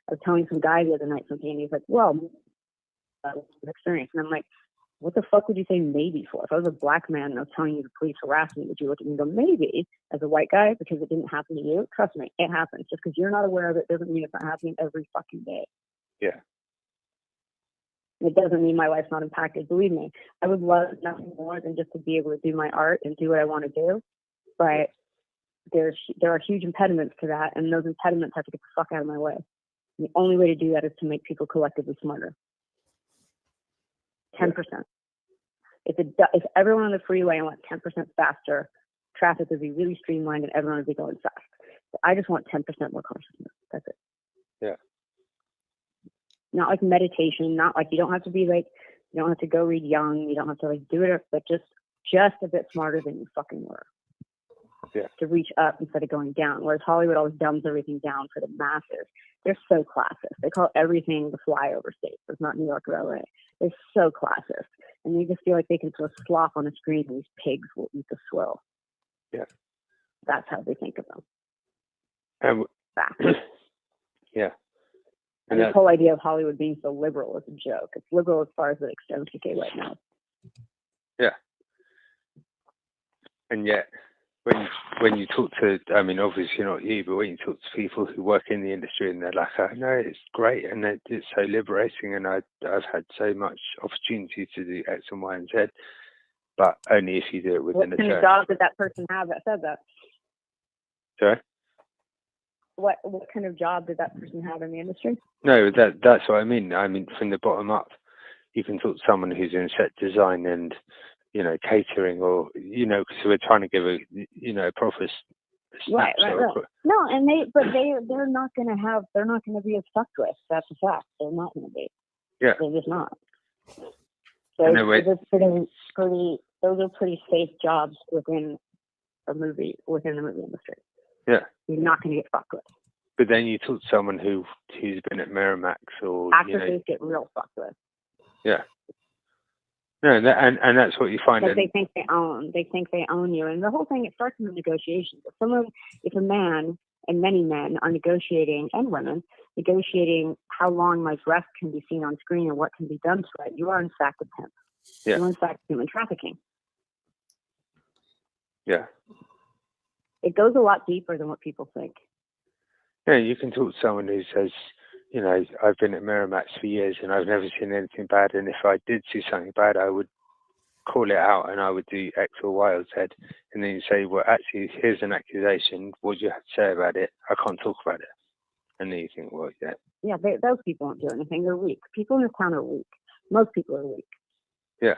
I was telling some guy the other night something, and he's like, well, experience. And I'm like, what the fuck would you say maybe for? If I was a black man and I was telling you the police harassed me, would you look at me and go, maybe, as a white guy, because it didn't happen to you? Trust me, it happens. Just because you're not aware of it doesn't mean it's not happening every fucking day. Yeah. It doesn't mean my life's not impacted. Believe me, I would love nothing more than just to be able to do my art and do what I want to do. But there are huge impediments to that, and those impediments have to get the fuck out of my way. And the only way to do that is to make people collectively smarter. 10%. If everyone on the freeway went 10% faster, traffic would be really streamlined and everyone would be going fast. So I just want 10% more consciousness. That's it. Yeah. Not like meditation, not like you don't have to be like, you don't have to go read Young, you don't have to like do it, but just a bit smarter than you fucking were. Yeah. To reach up instead of going down. Whereas Hollywood always dumbs everything down for the masses. They're so classist. They call everything the flyover state. It's not New York or LA. They're so classist. And they just feel like they can throw slop on a screen and these pigs will eat the swill. Yeah. That's how they think of them. Yeah. And this whole idea of Hollywood being so liberal is a joke. It's liberal as far as it extends to gay right now. Yeah. And yet, when you talk to, I mean, obviously not you, but when you talk to people who work in the industry and they're like, oh, no, it's great and it's so liberating and I've had so much opportunity to do X and Y and Z, but only if you do it within What kind of job did that person have that said that? Sorry? What kind of job did that person have in the industry? No, that's what I mean. I mean, from the bottom up, you can talk to someone who's in set design and, you know, catering or, you know, because we're trying to give a, you know, proper right. No, and they're not going to be as fucked with. That's a fact. They're not going to be. Yeah. They're just not. So those are pretty safe jobs within the movie industry. Yeah. You're not going to get fucked with. But then you talk to someone who's been at Miramax or actresses get real fucked with. Yeah. No, and that's what you find. But they think they own you, and the whole thing, it starts in the negotiations. If a man and many men are negotiating, and women negotiating how long my breast can be seen on screen and what can be done to it, you are in fact a pimp. Yeah. You're in fact human trafficking. Yeah. It goes a lot deeper than what people think. Yeah, you can talk to someone who says, you know, I've been at Miramax for years and I've never seen anything bad, and if I did see something bad, I would call it out and I would do X or Y or Z. And then you say, well, actually, here's an accusation. What do you have to say about it? I can't talk about it. And then you think, well, yeah. Yeah, those people don't do anything. They're weak. People in this town are weak. Most people are weak. Yeah.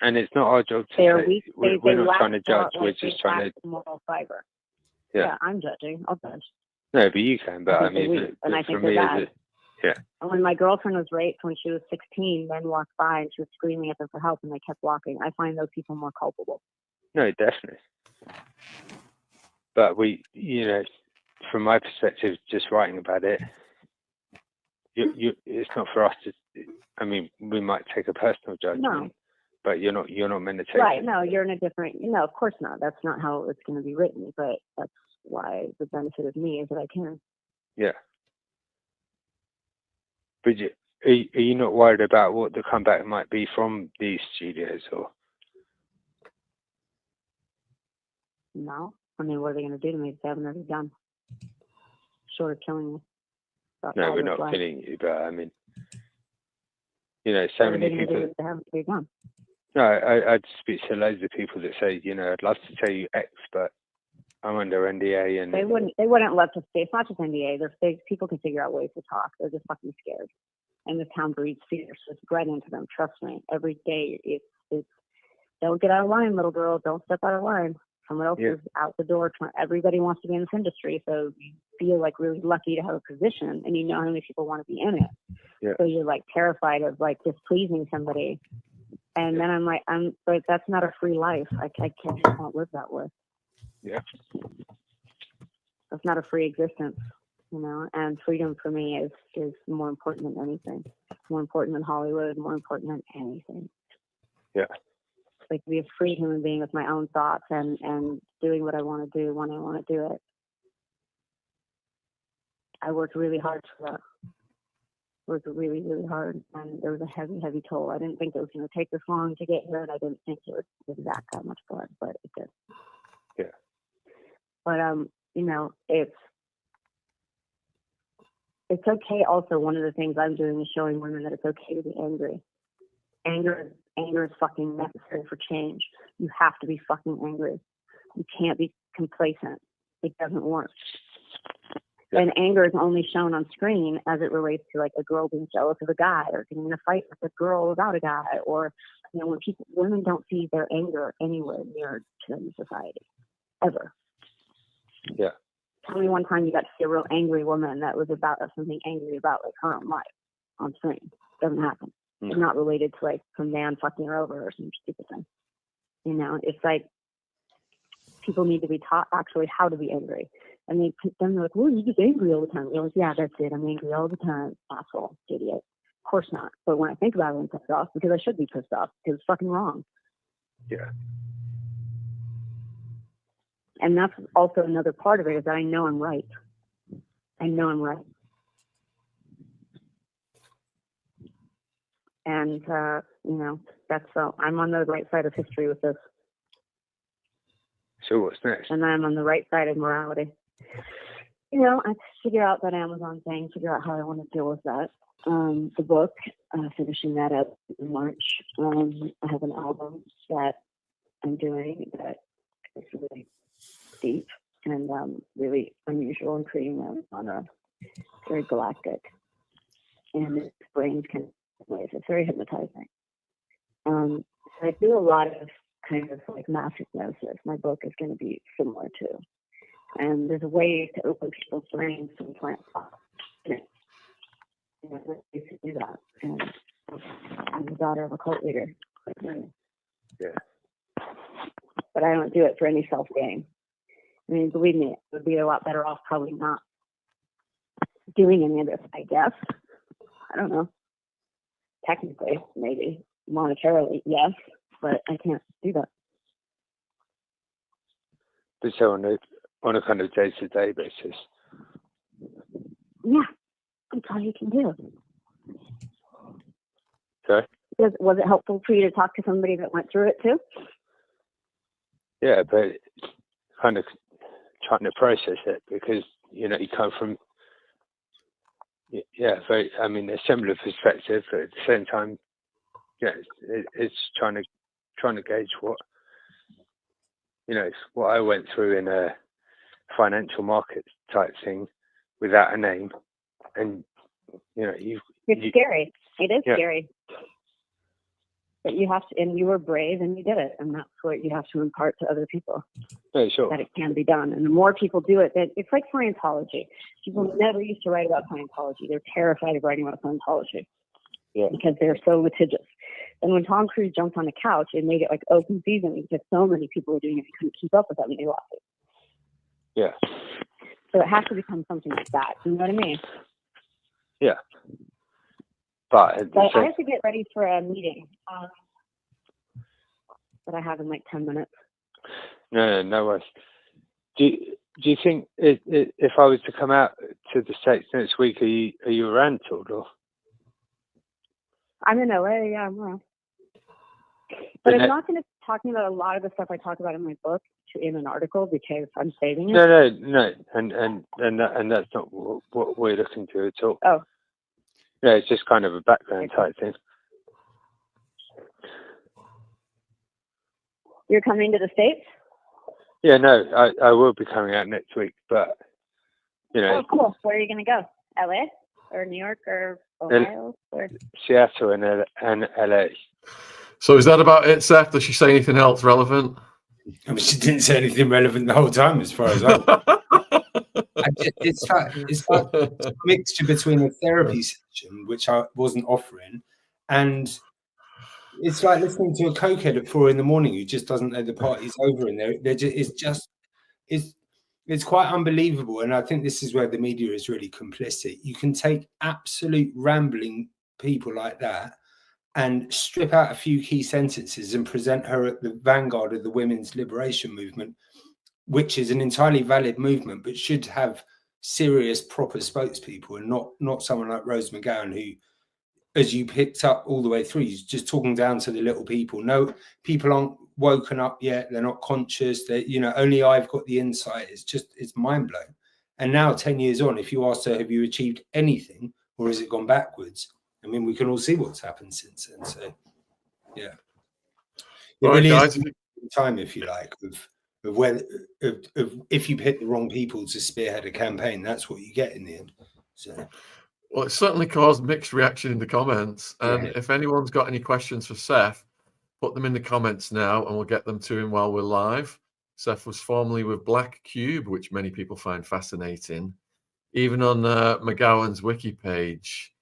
And it's not our job to say, weak. We're not trying to judge. We're just trying to... moral fiber. Yeah, I'm judging. I'll judge. No, but you can. But I mean, and I think for me, yeah. And when my girlfriend was raped when she was 16, men walked by and she was screaming at them for help, and they kept walking. I find those people more culpable. No, definitely. But we, you know, from my perspective, just writing about it, it's not for us to. I mean, we might take a personal judgment. No. But you're not meant to take right, it. No, you're in a different, of course not. That's not how it's going to be written, but that's why the benefit of me is that I can. Yeah. But are you not worried about what the comeback might be from these studios? Or? No. I mean, what are they going to do to me if they haven't already done? Short of killing me. No, we're not killing you, but I mean, you know, so many people. They haven't already done. No, I'd speak to loads of people that say, you know, I'd love to tell you X, but I'm under NDA, and they wouldn't love to say. It's not just NDA. People can figure out ways to talk. They're just fucking scared, and this town breeds fear, so it's bred into them. Trust me. Every day, it's don't get out of line, little girl. Don't step out of line. Someone else is out the door. Everybody wants to be in this industry, so you feel like really lucky to have a position, and you know how many people want to be in it. Yeah. So you're like terrified of like displeasing somebody. And then I'm like, but that's not a free life. I can't live that way. Yeah. That's not a free existence, and freedom for me is more important than anything. More important than Hollywood, more important than anything. Yeah. Like to be a free human being with my own thoughts and doing what I want to do when I want to do it. I worked really hard for that. Worked really, really hard, and there was a heavy, heavy toll. I didn't think it was going to take this long to get here, and I didn't think it would exact that much blood, but it did. Yeah. But you know, it's okay. Also, one of the things I'm doing is showing women that it's okay to be angry. Anger is fucking necessary for change. You have to be fucking angry. You can't be complacent. It doesn't work. Yeah. And anger is only shown on screen as it relates to like a girl being jealous of a guy or getting in a fight with a girl about a guy, or you know, when women don't see their anger anywhere near to them in society, ever. Yeah. Tell me one time you got to see a real angry woman that was about something angry about like her own life on screen. Doesn't happen. It's not related to like some man fucking her over or some stupid thing. You know, it's like people need to be taught actually how to be angry. And then they're like, well, you're just angry all the time. You're like, yeah, that's it. I'm angry all the time. Asshole, idiot. Of course not. But when I think about it, I'm pissed off because I should be pissed off because it's fucking wrong. Yeah. And that's also another part of it is that I know I'm right. I know I'm right. And, you know, that's I'm on the right side of history with this. So what's next? And I'm on the right side of morality. You know, I figure out that Amazon thing, figure out how I want to deal with that. The book, finishing that up in March. I have an album that I'm doing that is really deep and really unusual and creating on a very galactic. And its brains can ways. It's very hypnotizing. So I do a lot of kind of like mass hypnosis. My book is going to be similar too. And there's a way to open people's brains to implant thoughts. You know, ways to do that. And I'm the daughter of a cult leader. Yeah. But I don't do it for any self-gain. I mean, believe me, it would be a lot better off probably not doing any of this, I guess. I don't know. Technically, maybe. Monetarily, yes. But I can't do that. But so on a kind of day-to-day basis. Yeah, that's all you can do. Sorry? Was it helpful for you to talk to somebody that went through it too? Yeah, but kind of trying to process it because, you know, you come from, very, I mean, a similar perspective, but at the same time, yeah, it's trying to gauge what, you know, what I went through in a financial market type thing without a name. And, you know, it's scary. It is yeah. Scary. But you have to, and you were brave and you did it. And that's what you have to impart to other people. Yeah, sure. That it can be done. And the more people do it, it's like Scientology. People never used to write about Scientology. They're terrified of writing about Scientology. Yeah. Because they're so litigious. And when Tom Cruise jumped on the couch, it made it like open season because so many people were doing it, they couldn't keep up with them and they lost it. Yeah. So it has to become something like that. You know what I mean? Yeah. But I have to get ready for a meeting that I have in like 10 minutes. No worries. Do you think if I was to come out to the States next week, are you around at all? Or? I'm in LA, yeah, I'm around. But I'm not going to be talking about a lot of the stuff I talk about in my book in an article because I'm saving it. No, and that's not what we're looking to at all. Oh. Yeah, it's just kind of a background type thing. You're coming to the States? Yeah, no, I will be coming out next week, but, you know. Oh, cool. Where are you going to go? LA or New York or Ohio? Seattle and LA. So is that about it, Seth? Does she say anything else relevant? I mean, she didn't say anything relevant the whole time, as far as I know. It's like a mixture between a therapy session, which I wasn't offering, and it's like listening to a cokehead at 4 a.m. who just doesn't know the party's over, and it's quite unbelievable. And I think this is where the media is really complicit. You can take absolute rambling people like that and strip out a few key sentences and present her at the vanguard of the women's liberation movement, which is an entirely valid movement, but should have serious, proper spokespeople, and not someone like Rose McGowan, who, as you picked up all the way through, he's just talking down to the little people. No, people aren't woken up yet. They're not conscious. They, only I've got the insight. It's mind blowing. And now, 10 years on, if you ask her, have you achieved anything, or has it gone backwards? I mean, we can all see what's happened since then. So, yeah. It All right, really guys. is time, if you like, of if you pick the wrong people to spearhead a campaign, that's what you get in the end. So. Well, it certainly caused mixed reaction in the comments. And Yeah. if anyone's got any questions for Seth, put them in the comments now and we'll get them to him while we're live. Seth was formerly with Black Cube, which many people find fascinating. Even on McGowan's wiki page,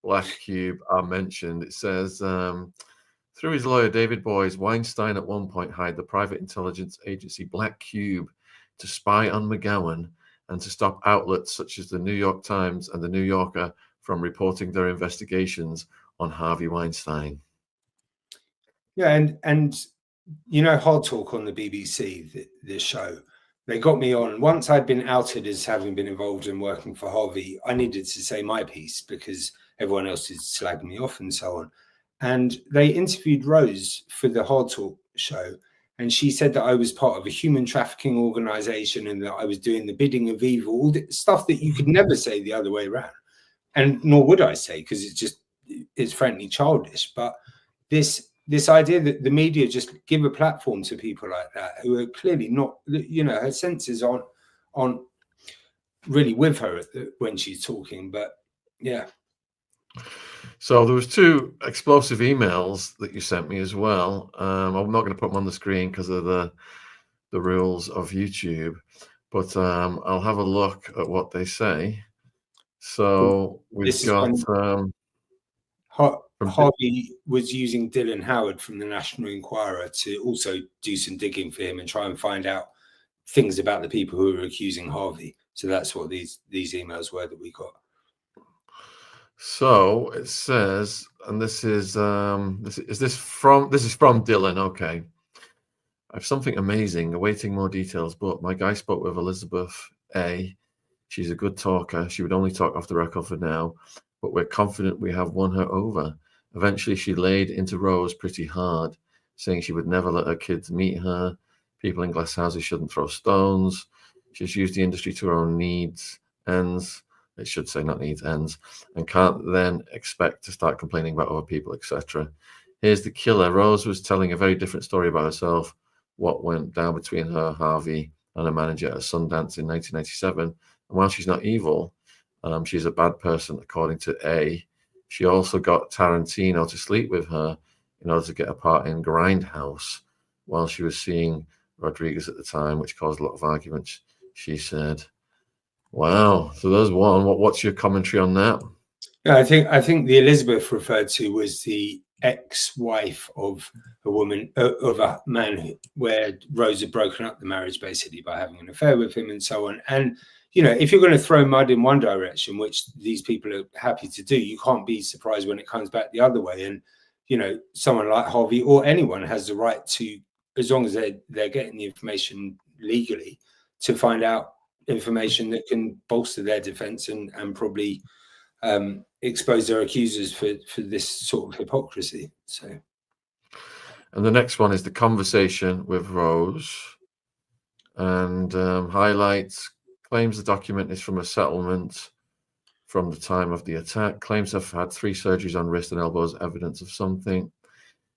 Black Cube are mentioned. It says, through his lawyer, David Boies, Weinstein at one point hired the private intelligence agency Black Cube to spy on McGowan and to stop outlets such as the New York Times and the New Yorker from reporting their investigations on Harvey Weinstein. Yeah, and Hard Talk on the BBC, the show, they got me on. Once I'd been outed as having been involved in working for Harvey, I needed to say my piece because everyone else is slagging me off and so on. And they interviewed Rose for the Hard Talk show. And she said that I was part of a human trafficking organization and that I was doing the bidding of evil, all the stuff that you could never say the other way around. And nor would I say, because it's frankly childish. But this idea that the media just give a platform to people like that who are clearly not, her senses aren't really with her when she's talking. But yeah. So there was 2 explosive emails that you sent me as well. I'm not going to put them on the screen because of the rules of YouTube, but I'll have a look at what they say. So we've got Harvey was using Dylan Howard from the National Enquirer to also do some digging for him and try and find out things about the people who were accusing Harvey. So that's what these emails were that we got. So it says, and this is from Dylan. Okay. I have something amazing, awaiting more details, but my guy spoke with Elizabeth A. She's a good talker. She would only talk off the record for now, but we're confident we have won her over. Eventually, she laid into Rose pretty hard, saying she would never let her kids meet her. People in glass houses shouldn't throw stones. She's used the industry to her own ends. It should say not needs, ends, and can't then expect to start complaining about other people, etc. Here's the killer. Rose was telling a very different story about herself, what went down between her, Harvey, and her manager at Sundance in 1997. And while she's not evil, she's a bad person, according to A. She also got Tarantino to sleep with her in order to get a part in Grindhouse while she was seeing Rodriguez at the time, which caused a lot of arguments, she said. Wow. So there's one. What's your commentary on that? Yeah, I think the Elizabeth referred to was the ex-wife of a man where Rose had broken up the marriage basically by having an affair with him and so on. And if you're going to throw mud in one direction, which these people are happy to do, you can't be surprised when it comes back the other way. And someone like Harvey or anyone has the right to, as long as they're getting the information legally, to find out information that can bolster their defense and probably expose their accusers for this sort of hypocrisy. So, and the next one is the conversation with Rose, and highlights, claims the document is from a settlement from the time of the attack, claims have had 3 surgeries on wrist and elbows, evidence of something,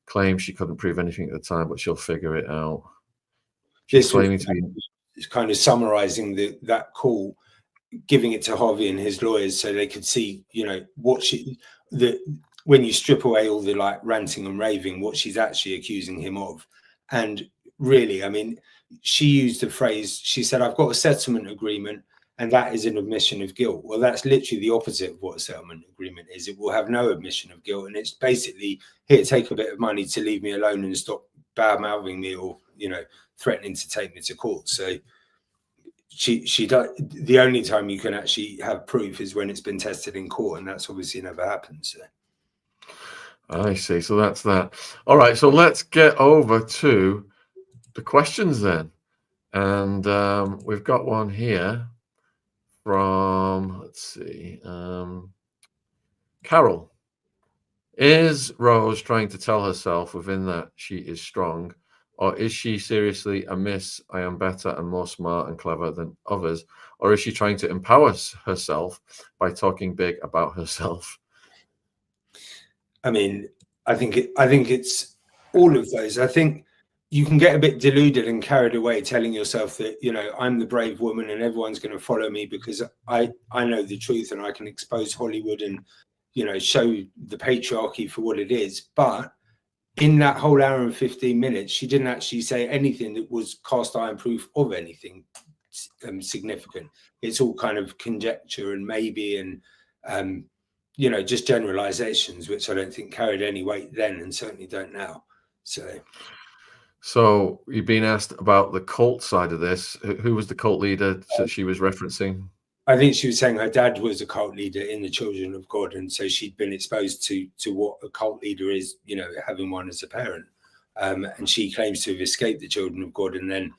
claims she couldn't prove anything at the time, but she'll figure it out. She's claiming to be kind of summarizing that call, giving it to Harvey and his lawyers so they could see, when you strip away all the ranting and raving, what she's actually accusing him of. And really, I mean, she used the phrase, she said, I've got a settlement agreement and that is an admission of guilt. Well, that's literally the opposite of what a settlement agreement is. It will have no admission of guilt. And it's basically, here, take a bit of money to leave me alone and stop bad-mouthing me or, threatening to take me to court. So she does. The only time you can actually have proof is when it's been tested in court, and that's obviously never happened. So I see. So that's that. All right. So let's get over to the questions then, and we've got one here from, let's see, Carol. Is Rose trying to tell herself within that she is strong, or is she seriously a miss, I am better and more smart and clever than others, or is she trying to empower herself by talking big about herself? I mean, I think it's all of those. I think you can get a bit deluded and carried away telling yourself that, you know, I'm the brave woman and everyone's going to follow me because I know the truth and I can expose Hollywood and, you know, show the patriarchy for what it is. But in that whole hour and 15 minutes, she didn't actually say anything that was cast iron proof of anything significant. It's all kind of conjecture and maybe and, you know, just generalizations, which I don't think carried any weight then and certainly don't now. So you've been asked about the cult side of this. Who was the cult leader that she was referencing? I think she was saying her dad was a cult leader in the Children of God, and so she'd been exposed to what a cult leader is, you know, having one as a parent. And she claims to have escaped the Children of God and then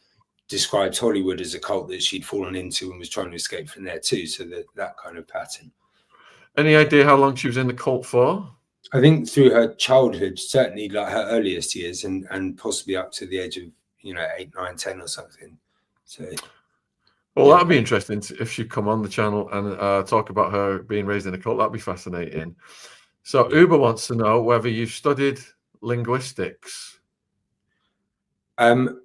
describes Hollywood as a cult that she'd fallen into and was trying to escape from there too. So that kind of pattern. Any idea how long she was in the cult for? I think through her childhood, certainly like her earliest years and possibly up to the age of, you know, 8, 9, 10 or something. So, well, that'd be interesting if she'd come on the channel and talk about her being raised in a cult. That'd be fascinating. So Uber wants to know whether you've studied linguistics. I've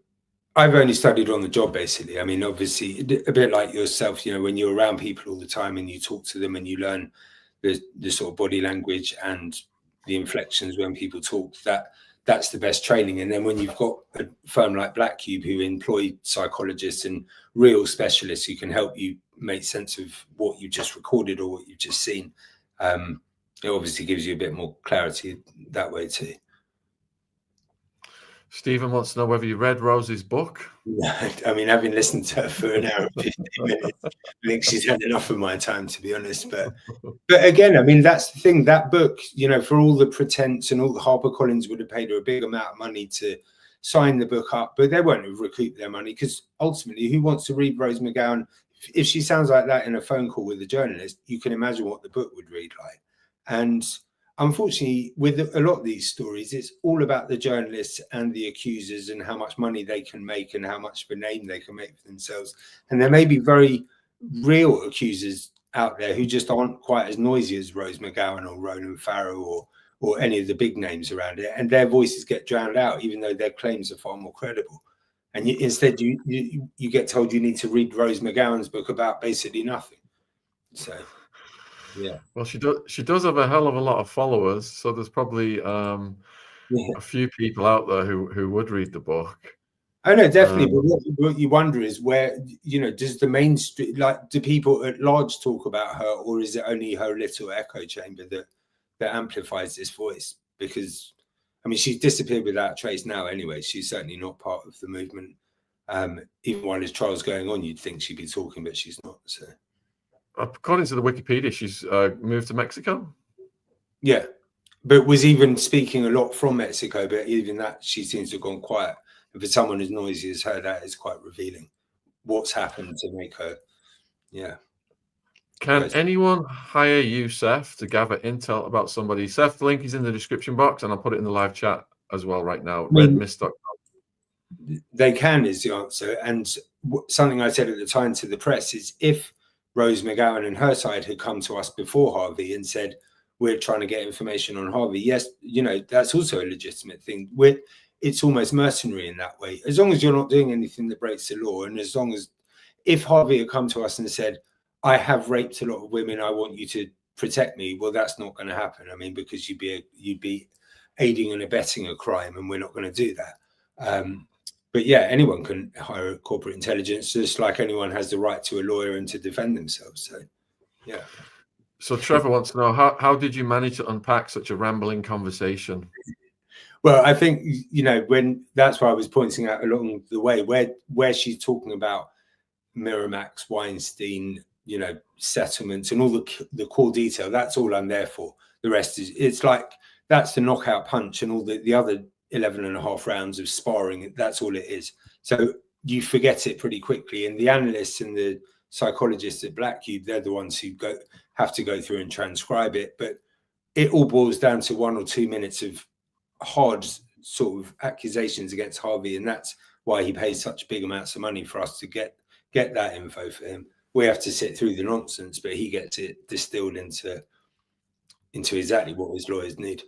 only studied on the job, basically. I mean, obviously, a bit like yourself, you know, when you're around people all the time and you talk to them and you learn the sort of body language and the inflections when people talk, that's the best training. And then when you've got a firm like Black Cube who employ psychologists and real specialists who can help you make sense of what you just recorded or what you've just seen, it obviously gives you a bit more clarity that way too. Stephen wants to know whether you read Rose's book. I mean, having listened to her for an hour and 15 minutes, I think she's had enough of my time, to be honest. But again, I mean, that's the thing. That book, you know, for all the pretense and all the HarperCollins would have paid her a big amount of money to sign the book up, but they won't have recouped their money because ultimately, who wants to read Rose McGowan? If she sounds like that in a phone call with a journalist, you can imagine what the book would read like. And unfortunately, with a lot of these stories, it's all about the journalists and the accusers and how much money they can make and how much of a name they can make for themselves. And there may be very real accusers out there who just aren't quite as noisy as Rose McGowan or Ronan Farrow or any of the big names around it. And their voices get drowned out, even though their claims are far more credible. And instead, you get told you need to read Rose McGowan's book about basically nothing. So... yeah. Well, she does have a hell of a lot of followers, so there's probably a few people out there who would read the book. Oh no, definitely. But what you wonder is where, you know, does the mainstream, like, do people at large talk about her, or is it only her little echo chamber that amplifies this voice? Because I mean, she's disappeared without trace now anyway. She's certainly not part of the movement. Even while there's trials going on, you'd think she'd be talking, but she's not. So. According to the Wikipedia, she's moved to Mexico. Yeah, but was even speaking a lot from Mexico. But even that, she seems to have gone quiet. And for someone as noisy as her, that is quite revealing. What's happened to make her? Yeah. Can anyone hire you, Seth, to gather intel about somebody? Seth, the link is in the description box, and I'll put it in the live chat as well right now. Redmist.com. They can is the answer. And something I said at the time to the press is if Rose McGowan and her side had come to us before Harvey and said, we're trying to get information on Harvey. Yes, you know, that's also a legitimate thing. It's almost mercenary in that way. As long as you're not doing anything that breaks the law, and as long as, if Harvey had come to us and said, I have raped a lot of women, I want you to protect me, well, that's not going to happen. I mean, because you'd be aiding and abetting a crime, and we're not going to do that. But yeah, anyone can hire corporate intelligence, just like anyone has the right to a lawyer and to defend themselves. So, yeah. So Trevor wants to know, how did you manage to unpack such a rambling conversation? Well, I think, you know, when that's why I was pointing out along the way where she's talking about Miramax, Weinstein, you know, settlements and all the core detail, that's all I'm there for. The rest is, it's like, that's the knockout punch, and all the other 11 and a half rounds of sparring, that's all it is. So you forget it pretty quickly, and the analysts and the psychologists at Black Cube, they're the ones who have to go through and transcribe it. But it all boils down to 1 or 2 minutes of hard sort of accusations against Harvey, and that's why he pays such big amounts of money for us to get that info for him. We have to sit through the nonsense, but he gets it distilled into exactly what his lawyers need.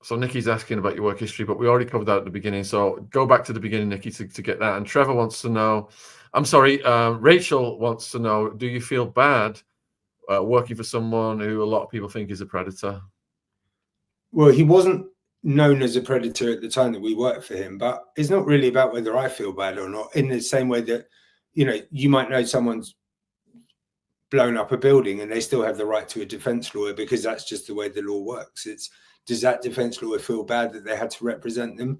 So Nikki's asking about your work history, but we already covered that at the beginning. So go back to the beginning, Nikki, to get that. And Trevor wants to know, I'm sorry, Rachel wants to know, do you feel bad working for someone who a lot of people think is a predator? Well, he wasn't known as a predator at the time that we worked for him, but it's not really about whether I feel bad or not, in the same way that, you know, you might know someone's blown up a building and they still have the right to a defense lawyer, because that's just the way the law works. Does that defense lawyer feel bad that they had to represent them?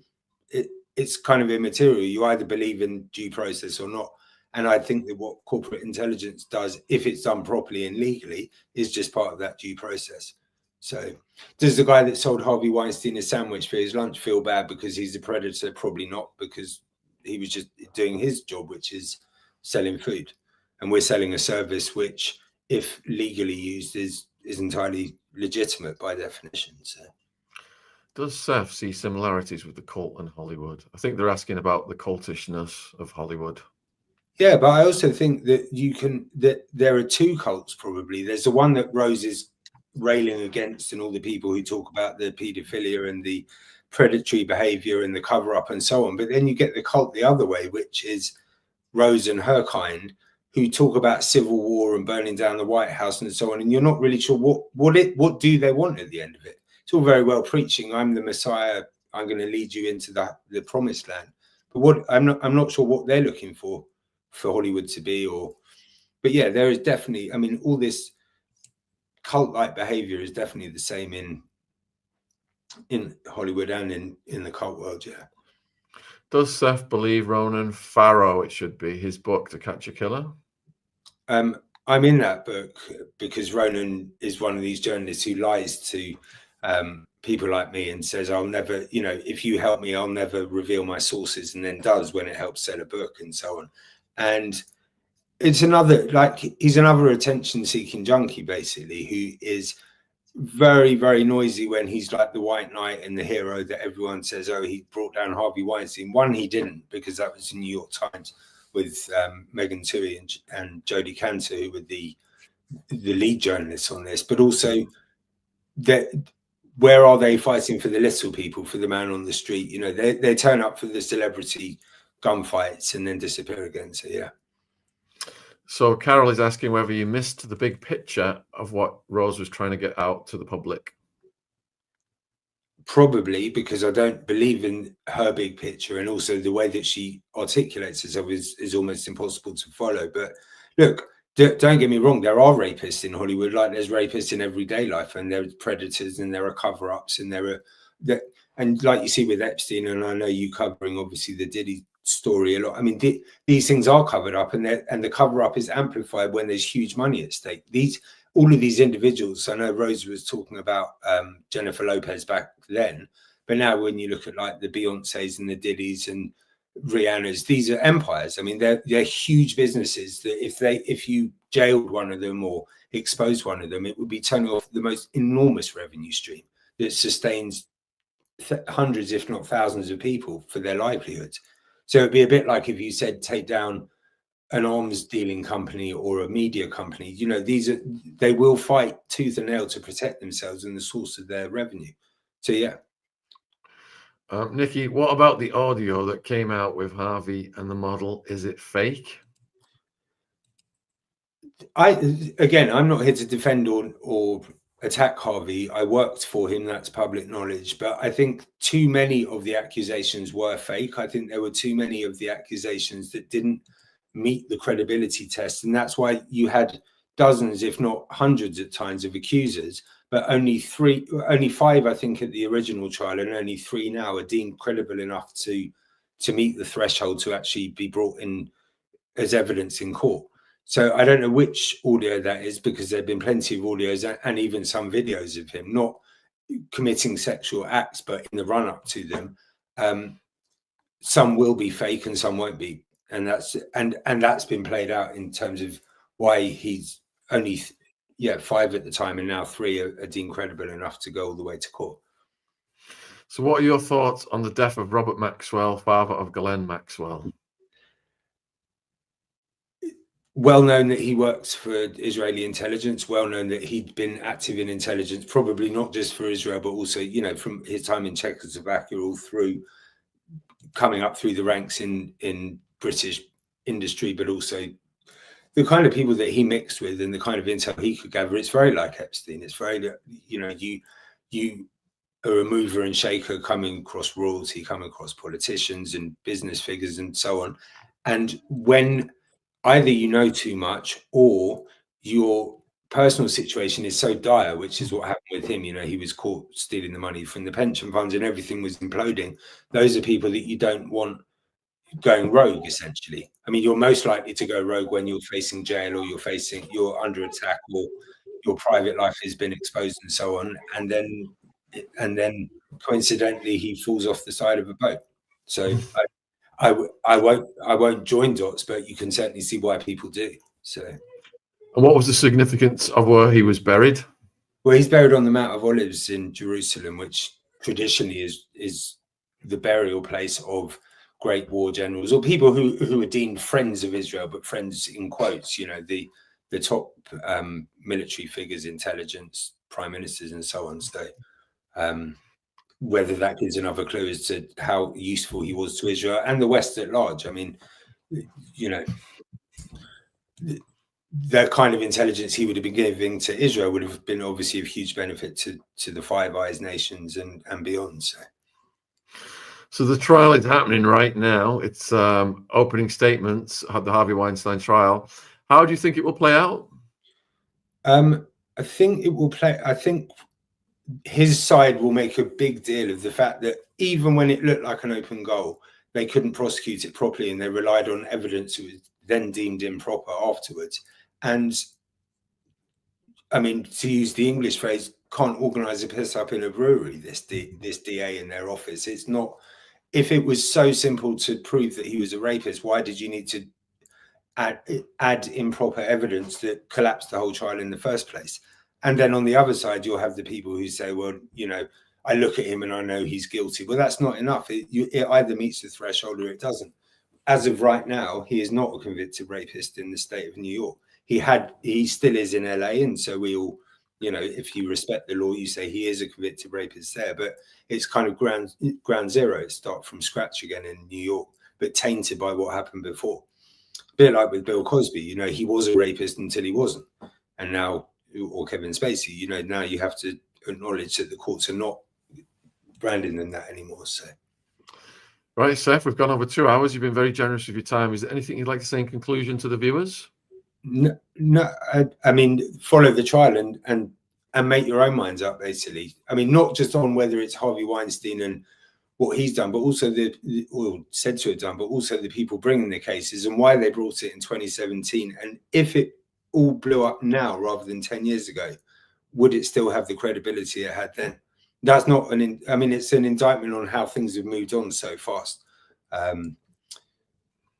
It's kind of immaterial. You either believe in due process or not. And I think that what corporate intelligence does, if it's done properly and legally, is just part of that due process. So does the guy that sold Harvey Weinstein a sandwich for his lunch feel bad because he's a predator? Probably not, because he was just doing his job, which is selling food. And we're selling a service which, if legally used, is entirely legitimate by definition. So, does Seth see similarities with the cult and Hollywood? I think they're asking about the cultishness of Hollywood. Yeah, but I also think that there are two cults probably. There's the one that Rose is railing against, and all the people who talk about the paedophilia and the predatory behavior and the cover-up and so on. But then you get the cult the other way, which is Rose and her kind, who talk about civil war and burning down the White House and so on, and you're not really sure what do they want at the end of it. It's all very well preaching, I'm the Messiah, I'm going to lead you into the promised land, but I'm not sure what they're looking for Hollywood to be. But yeah, there is definitely, I mean, all this cult-like behavior is definitely the same in Hollywood and in the cult world. Yeah. Does Seth believe Ronan Farrow, it should be, his book To Catch a Killer? I'm in that book because Ronan is one of these journalists who lies to people like me and says, I'll never, you know, if you help me, I'll never reveal my sources, and then does when it helps sell a book and so on. And it's another, like, he's another attention-seeking junkie, basically, who is very, very noisy when he's like the white knight and the hero that everyone says, oh, he brought down Harvey Weinstein. One, he didn't, because that was in New York Times with Megan Toohey and Jodie Cantor, who were the lead journalists on this. But also, where are they fighting for the little people, for the man on the street? You know, they turn up for the celebrity gunfights and then disappear again. So, yeah. So Carol is asking whether you missed the big picture of what Rose was trying to get out to the public. Probably, because I don't believe in her big picture, and also the way that she articulates herself is almost impossible to follow. But look, don't get me wrong, there are rapists in Hollywood, like there's rapists in everyday life, and there are predators, and there are cover-ups, and and like you see with Epstein, and I know you covering obviously the Diddy story a lot. I mean, these things are covered up, and the cover-up is amplified when there's huge money at stake. All of these individuals, I know Rose was talking about Jennifer Lopez back then, but now when you look at like the Beyoncés and the Diddy's and Rihanna's, these are empires. I mean, they're huge businesses that if you jailed one of them or exposed one of them, it would be turning off the most enormous revenue stream that sustains hundreds, if not thousands of people for their livelihoods. So it'd be a bit like if you said take down an arms dealing company or a media company. You know, they will fight tooth and nail to protect themselves and the source of their revenue. So yeah. Nikki, what about the audio that came out with Harvey and the model? Is it fake? I'm not here to defend or attack Harvey. I worked for him, that's public knowledge, but I think too many of the accusations were fake. I think there were too many of the accusations that didn't meet the credibility test, and that's why you had dozens, if not hundreds at times, of accusers, but only 5, I think, at the original trial, and only 3 now are deemed credible enough to meet the threshold to actually be brought in as evidence in court. So I don't know which audio that is, because there have been plenty of audios and even some videos of him not committing sexual acts, but in the run-up to them. Some will be fake and some won't be. And that's been played out in terms of why he's only 5 at the time, and now 3 are deemed credible enough to go all the way to court. So what are your thoughts on the death of Robert Maxwell, father of Ghislaine Maxwell? Well known that he works for Israeli intelligence, well known that he'd been active in intelligence, probably not just for Israel, but also, you know, from his time in Czechoslovakia all through, coming up through the ranks in British industry, but also the kind of people that he mixed with and the kind of intel he could gather. It's very like Epstein. It's very, you know, you are a mover and shaker coming across royalty, coming across politicians and business figures and so on. And when either you know too much or your personal situation is so dire, which is what happened with him. You know, he was caught stealing the money from the pension funds and everything was imploding. Those are people that you don't want going rogue, essentially. I mean, you're most likely to go rogue when you're facing jail or you're under attack or your private life has been exposed and so on. And then coincidentally, he falls off the side of a boat. So I won't join dots, but you can certainly see why people do. So, and what was the significance of where he was buried? Well, he's buried on the Mount of Olives in Jerusalem, which traditionally is the burial place of great war generals or people who are deemed friends of Israel, but friends in quotes. You know, the top military figures, intelligence, prime ministers, and so on. So. Whether that gives another clue as to how useful he was to Israel and the West at large. I mean, you know, the kind of intelligence he would have been giving to Israel would have been obviously of huge benefit to the Five Eyes nations and beyond. So the trial is happening right now. It's opening statements of the Harvey Weinstein trial. How do you think it will play out? I think it will play. I think his side will make a big deal of the fact that even when it looked like an open goal, they couldn't prosecute it properly and they relied on evidence that was then deemed improper afterwards. And I mean, to use the English phrase, can't organize a piss up in a brewery, this DA in their office. It's not, if it was so simple to prove that he was a rapist, why did you need to add improper evidence that collapsed the whole trial in the first place? And then on the other side, you'll have the people who say, well, you know, I look at him and I know he's guilty. Well, that's not enough. It either meets the threshold or it doesn't. As of right now, he is not a convicted rapist in the state of New York. He still is in LA. And so we all, you know, if you respect the law, you say he is a convicted rapist there. But it's kind of ground zero. Start from scratch again in New York, but tainted by what happened before. A bit like with Bill Cosby, you know, he was a rapist until he wasn't. And now, or Kevin Spacey, you know, now you have to acknowledge that the courts are not branding them that anymore. So, right, Seth, we've gone over 2 hours. You've been very generous with your time. Is there anything you'd like to say in conclusion to the viewers? No, I mean, follow the trial and make your own minds up, basically. I mean, not just on whether it's Harvey Weinstein and what he's done, but also or said to have done, but also the people bringing the cases and why they brought it in 2017. And if it all blew up now rather than 10 years ago, would it still have the credibility it had then? That's not I mean, it's an indictment on how things have moved on so fast.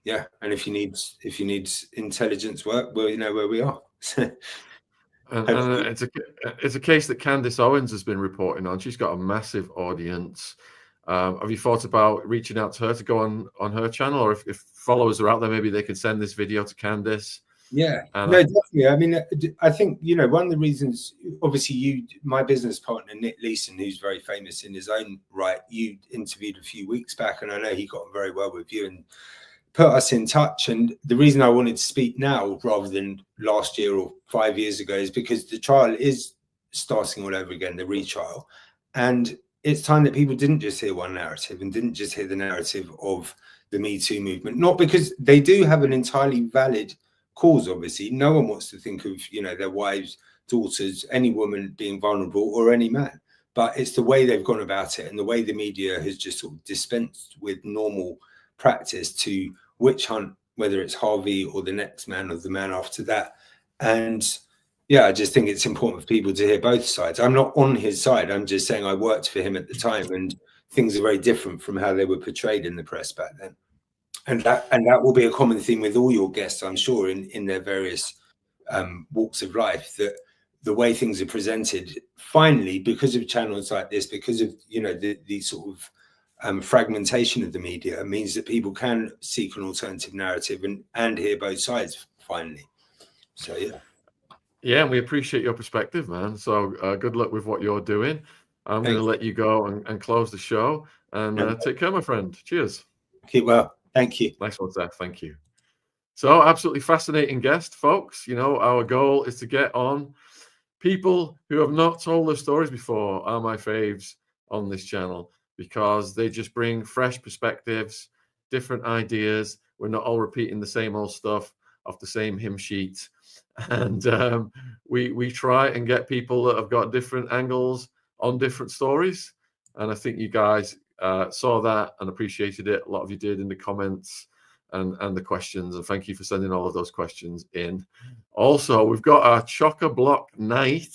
Yeah, and if you need intelligence work, well, you know where we are. and it's a case that Candace Owens has been reporting on. She's got a massive audience. Have you thought about reaching out to her to go on her channel, or if followers are out there, maybe they could send this video to Candace? Yeah, no, definitely. I mean, I think, you know, one of the reasons, obviously, my business partner, Nick Leeson, who's very famous in his own right, you interviewed a few weeks back, and I know he got on very well with you and put us in touch. And the reason I wanted to speak now rather than last year or 5 years ago is because the trial is starting all over again, the retrial. And it's time that people didn't just hear one narrative and didn't just hear the narrative of the Me Too movement, not because they do have an entirely valid cause. Obviously, no one wants to think of, you know, their wives, daughters, any woman being vulnerable or any man, but it's the way they've gone about it and the way the media has just sort of dispensed with normal practice to witch hunt, whether it's Harvey or the next man or the man after that. And yeah, I just think it's important for people to hear both sides. I'm not on his side. I'm just saying I worked for him at the time and things are very different from how they were portrayed in the press back then. And that will be a common theme with all your guests, I'm sure, in their various walks of life, that the way things are presented, finally, because of channels like this, because of, you know, the sort of fragmentation of the media, means that people can seek an alternative narrative and hear both sides finally. So yeah, and we appreciate your perspective, man. So good luck with what you're doing. I'm going to let you go and close the show, and take care, my friend. Cheers. Keep well. Thank you. Nice one, Seth. Thank you. So absolutely fascinating guest, folks. You know, our goal is to get on people who have not told their stories before. Are my faves on this channel, because they just bring fresh perspectives, different ideas. We're not all repeating the same old stuff off the same hymn sheet. And we try and get people that have got different angles on different stories. And I think you guys saw that and appreciated it. A lot of you did in the comments and the questions. And thank you for sending all of those questions in. Also, we've got our chock-a-block night.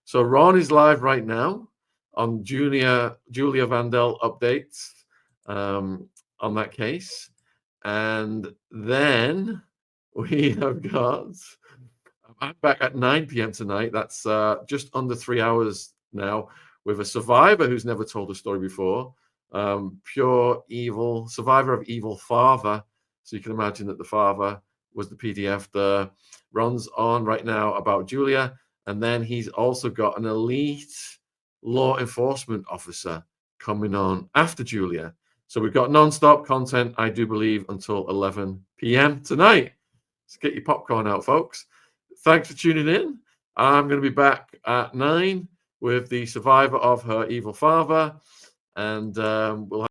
So Ron is live right now on Julia Vandell updates on that case. And then we have got, I'm back at 9 p.m. tonight. That's just under 3 hours now, with a survivor who's never told a story before. Pure evil, survivor of evil father. So you can imagine that the father was the PDF that runs on right now about Julia. And then he's also got an elite law enforcement officer coming on after Julia. So we've got non-stop content, I do believe, until 11 p.m. tonight. Let's get your popcorn out, folks. Thanks for tuning in. I'm going to be back at 9 with the survivor of her evil father. And we'll